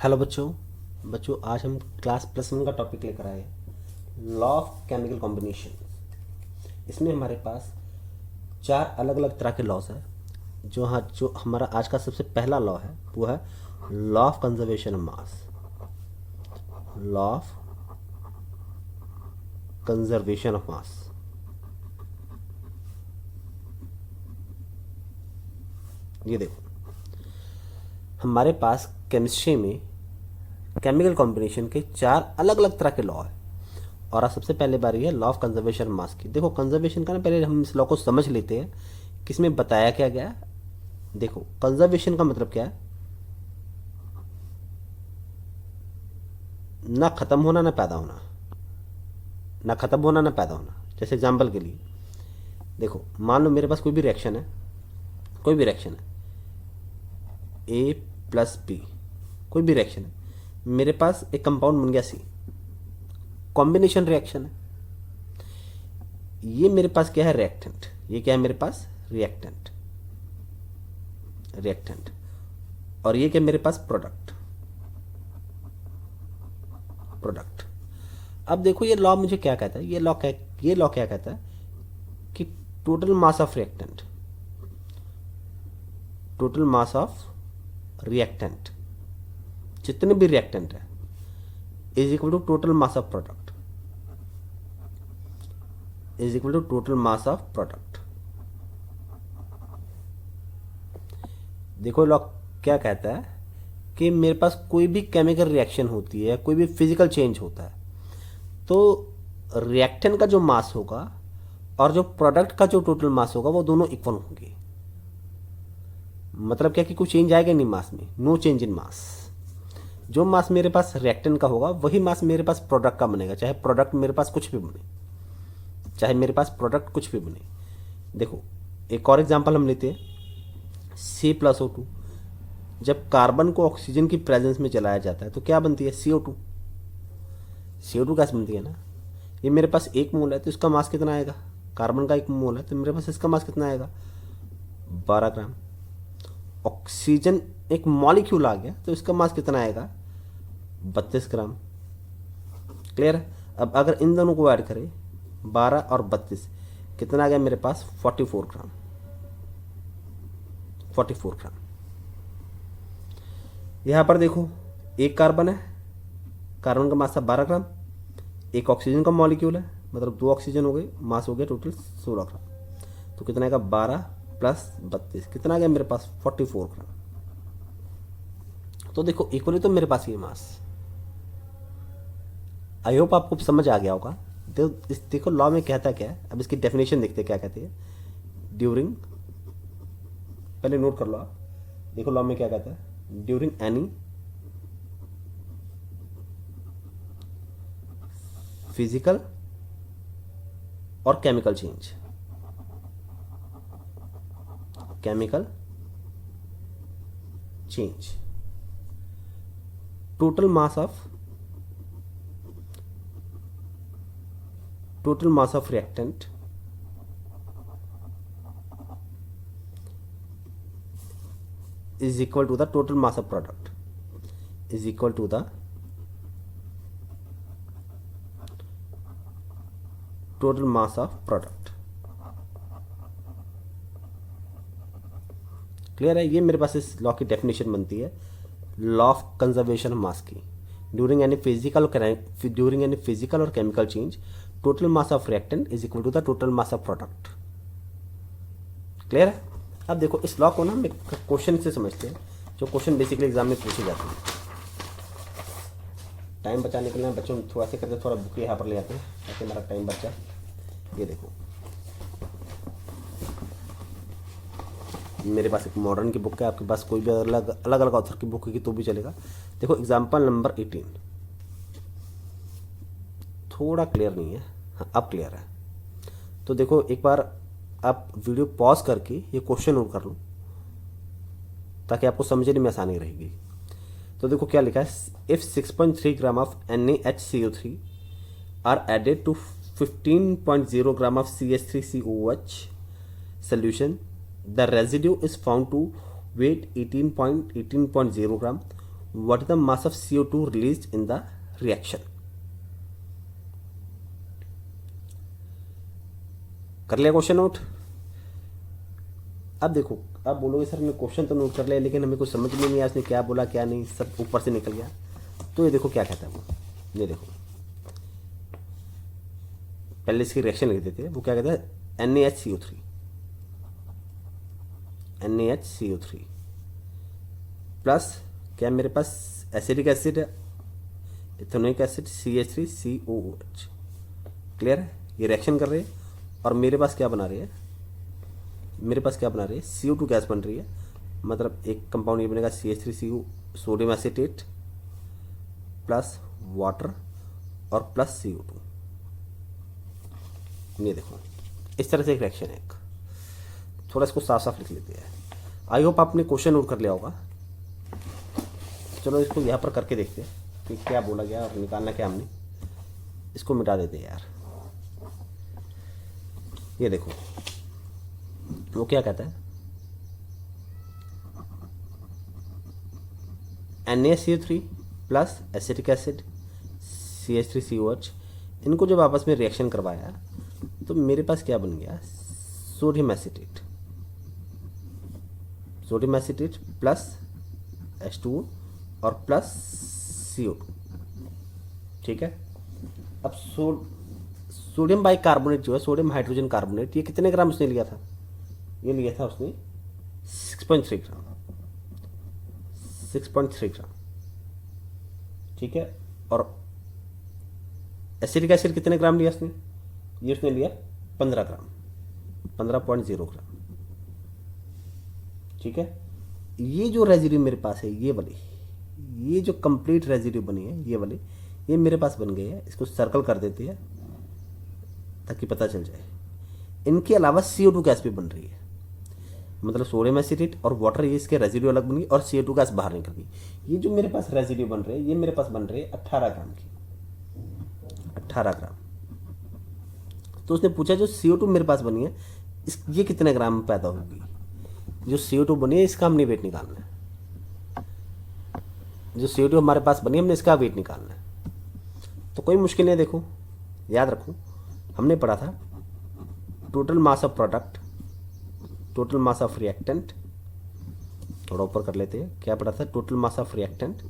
Hello बच्चों। आज हम क्लास +1 का टॉपिक लेकर आए लॉ ऑफ केमिकल कॉम्बिनेशन। इसमें हमारे पास 4 अलग अलग तरह के लॉज हैं। जो हमारा आज का सबसे पहला लॉ है वो है law of conservation of mass. Law of conservation of मास। ये देखो, हमारे पास केमिस्ट्री में केमिकल कॉम्बिनेशन के 4 अलग अलग तरह के लॉ है। और आज सबसे पहले बारी है लॉ ऑफ कंजर्वेशन मास की। देखो, कंजर्वेशन का ना पहले हम इस लॉ को समझ लेते हैं कि इसमें बताया क्या गया है। देखो, कंजर्वेशन का मतलब क्या है? ना खत्म होना ना पैदा होना, ना खत्म होना ना पैदा होना। जैसे एग्जांपल के लिए देखो, मान लो मेरे पास कोई भी रिएक्शन है, कोई भी रिएक्शन है ए प्लस बी, कोई भी रिएक्शन है। मेरे पास एक कंपाउंड बन गया सी, कॉम्बिनेशन रिएक्शन है। ये मेरे पास क्या है? रिएक्टेंट। ये क्या है मेरे पास? रिएक्टेंट। रिएक्टेंट। और ये क्या मेरे पास? प्रोडक्ट। प्रोडक्ट। अब देखो, ये लॉ मुझे क्या कहता है? ये लॉ क्या कहता है कि total mass of reactant, total mass of reactant, जितने भी रिएक्टेंट है, is equal to total mass of product, is equal to total mass of product. देखो, लॉ क्या कहता है कि मेरे पास कोई भी केमिकल रिएक्शन होती है, कोई भी फिजिकल चेंज होता है, तो रिएक्टेंट का जो मास होगा और जो प्रोडक्ट का जो टोटल मास होगा वो दोनों इक्वल होंगे। मतलब क्या कि कोई चेंज आएगा नहीं मास में, नो चेंज इन मास। जो मास मेरे पास रिएक्टेंट का होगा वही मास मेरे पास प्रोडक्ट का बनेगा, चाहे प्रोडक्ट मेरे पास कुछ भी बने, चाहे मेरे पास प्रोडक्ट कुछ भी बने। देखो, एक और एग्जांपल हम लेते हैं, C+O2। जब कार्बन को ऑक्सीजन की प्रेजेंस में जलाया जाता है तो क्या बनती है? CO2। CO2 गैस बनती है ना। ये मेरे पास 1 मोल है तो इसका मास कितना आएगा? कार्बन का 1 मोल है तो मेरे पास इसका मास कितना आएगा? 12 ग्राम। ऑक्सीजन एक मॉलिक्यूल आ गया तो इसका मास कितना आएगा? 32 ग्राम। क्लियर है? अब अगर इन दोनों को ऐड करें, 12 और 32, कितना आ गया मेरे पास? 44 ग्राम। 44 ग्राम। यहाँ पर देखो, एक कार्बन है, कार्बन का मास था 12 ग्राम, एक ऑक्सीजन का मॉलिक्यूल है, मतलब 2 ऑक्सीजन हो गए, मास हो गया टोटल 16 ग्राम। तो कितना आएगा? 12 प्लस 32, कितना आ गया मेरे पास? 44 ग्राम। तो देखो, इक्वली तो मेरे पास ये मास। आई होप आपको समझ आ गया होगा। देखो लॉ में कहता क्या है, अब इसकी डेफिनेशन देखते क्या कहती है। ड्यूरिंग, पहले नोट कर लो आप। देखो लॉ में क्या कहता है, ड्यूरिंग एनी फिजिकल और chemical change, chemical change, total mass of reactant is equal to the total mass of product, is equal to the total mass of product। Clear है? ये मेरे पास इस लॉ की डेफिनेशन बनती है, law of conservation of mass की। During any physical और chemical change, total mass of reactant is equal to the total mass of product. Clear है? अब देखो, इस लॉ को ना हम क्वेश्चन से समझते हैं, जो क्वेश्चन बेसिकली एग्जाम में पूछे जाते हैं। टाइम बचाने के लिए बच्चों थोड़ा से करते, थोड़ा बुक यहाँ पर ले आते हैं ताकि हमारा टाइम बच जाए। ये देखो, मेरे पास एक मॉडर्न की बुक है, आपके पास कोई भी अलग अलग ऑथर की बुक की तो भी चलेगा। देखो एग्जाम्पल नंबर 18, थोड़ा क्लियर नहीं है, हाँ अब क्लियर है। तो देखो, एक बार आप वीडियो पॉज करके ये क्वेश्चन नोट कर लो ताकि आपको समझने में आसानी रहेगी। तो देखो क्या लिखा है, if 6.3 gram of NaHCO3 are added to 15.0 gram of CH3COH solution, the residue is found to weight 18.0 gram, what is the mass of CO2 release in the reaction. कर लिया क्वेश्चन नोट। अब देखो, अब बोलोगे सर ने question तो note कर लिया लेकिन हमें कुछ समझ में नहीं आया उसने क्या बोला क्या नहीं, सब ऊपर से निकल गया। तो ये देखो क्या कहता है वो, ये देखो पहले इसकी रिएक्शन लिख देते हैं। वो क्या कहता है NaHCO3 प्लस क्या मेरे पास एसिडिक एसिड है इथेनोइक एसिड CH3COOH। क्लियर है, ये रिएक्शन कर रहे हैं और मेरे पास क्या बना रही है, मेरे पास क्या बना रही है CO2 गैस बन रही है। मतलब एक कंपाउंड ये बनेगा CH3CO sodium acetate plus water और प्लस CO2। ये देखो इस तरह से एक रिएक्शन है। एक थोड़ा इसको साफ साफ लिख लेते हैं। आई होप आपने क्वेश्चन नोट कर लिया होगा। चलो इसको यहाँ पर करके देखते हैं कि क्या बोला गया और निकालना क्या हमने। इसको मिटा देते हैं यार। ये देखो वो क्या कहता है NaCO3 plus acetic acid CH3COH, इनको जब आपस में रिएक्शन करवाया तो मेरे पास क्या बन गया सोडियम एसीटेट प्लस H2O और प्लस CO2। ठीक है, अब सोडियम बाइकार्बोनेट जो है, सोडियम हाइड्रोजन कार्बोनेट, ये कितने ग्राम उसने लिया था, ये लिया था उसने 6.3 ग्राम। ठीक है, और एसिटिक एसिड कितने ग्राम लिया उसने, ये उसने लिया 15 ग्राम, 15.0 ग्राम। ठीक है, ये जो रेजिड्यू मेरे पास है ये वाली, ये जो कंप्लीट रेजिड्यू बनी है ये वाली, ये मेरे पास बन गई है। इसको सर्कल कर देते हैं ताकि पता चल जाए। इनके अलावा CO2 गैस भी बन रही है, मतलब सोडियम एसिटेट और वाटर, ये इसके रेजिड्यू अलग बन गई और CO2 गैस बाहर निकल गई। ये जो मेरे पास रेजिड्यू बन रहे हैं ये मेरे पास बन रहे हैं 18 ग्राम की, 18 ग्राम। तो उसने पूछा जो CO2 मेरे पास बनी है ये कितने ग्राम में पैदा होगी। जो CO2 बनी है इसका हमने वेट निकालना है। जो CO2 हमारे पास बनी है हमने इसका वेट निकालना है। तो कोई मुश्किल नहीं, देखो याद रखो हमने पढ़ा था total mass of product, total mass of reactant. थोड़ा ऊपर कर लेते हैं, क्या पढ़ा था, टोटल मास ऑफ रिएक्टेंट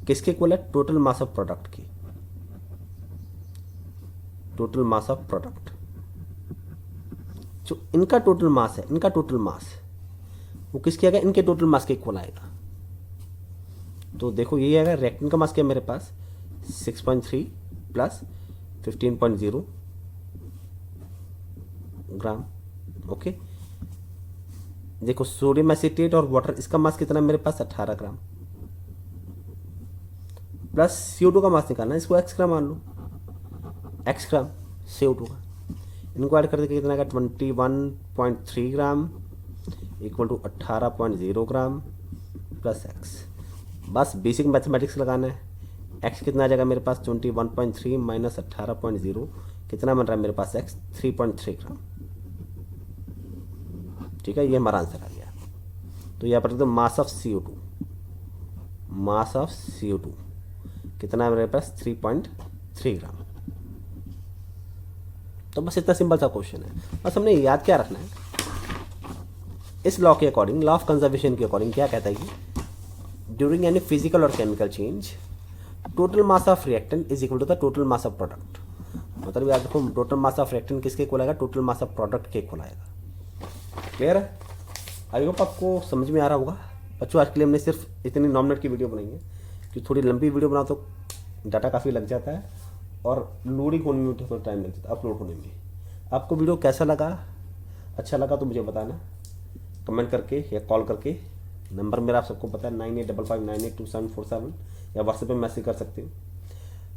किसके इक्वल है, टोटल मास ऑफ प्रोडक्ट की, टोटल मास ऑफ प्रोडक्ट। जो इनका टोटल मास है, इनका टोटल मास वो किसके आएगा, इनके टोटल मास के इक्वल आएगा। तो देखो ये आएगा, रिएक्टेंट का मास क्या है मेरे पास 6.3 प्लस 15.0 ग्राम। ओके, देखो सोडियम एसीटेट और वाटर, इसका मास कितना मेरे पास 18 ग्राम, प्लस CO2 का मास निकालना है, इसको x ग्राम मान लो, x ग्राम CO2 का। इनको ऐड कर देंगे कितना का 21.3 gram equal to 18.0 gram plus x। बस बेसिक मैथमेटिक्स लगाना है। x कितना आ जाएगा मेरे पास 21.3 माइनस 18.0, कितना बन रहा है मेरे पास x 3.3 ग्राम। ठीक है, ये हमारा आंसर आ गया। तो यहाँ पर mass of CO2, mass of CO2 कितना है मेरे पास 3.3 ग्राम। तो बस इतना सिंपल सा क्वेश्चन है। बस हमने याद क्या रखना है, इस लॉ के अकॉर्डिंग, लॉ ऑफ कंजर्वेशन के अकॉर्डिंग क्या कहता है कि ड्यूरिंग एनी फिजिकल और chemical change total mass of reactant is equal to the total mass of product. मतलब याद रखो टोटल मास ऑफ रिएक्टेंट किसके इक्वल आएगा, टोटल मास ऑफ प्रोडक्ट के इक्वल आएगा। क्लियर है, आई होप आपको समझ में आ रहा होगा। बच्चों आज के लिए हमने सिर्फ इतनी 9 मिनट की वीडियो बनाई है कि थोड़ी लंबी वीडियो बनाओ तो डाटा काफ़ी लग जाता है और लोडिंग होने में थोड़ा टाइम लग जाता है, अपलोड होने में। आपको वीडियो कैसा लगा, अच्छा लगा तो मुझे बताना कमेंट करके या कॉल करके। नंबर मेरा आप सबको पता है 9855982747, या व्हाट्सएप पे मैसेज कर सकते हो।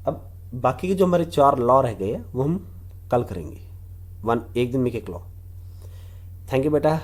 अब बाकी के जो हमारे 4 लॉ रह गए हैं वो हम कल करेंगे, एक दिन में एक लॉ। थैंक यू बेटा।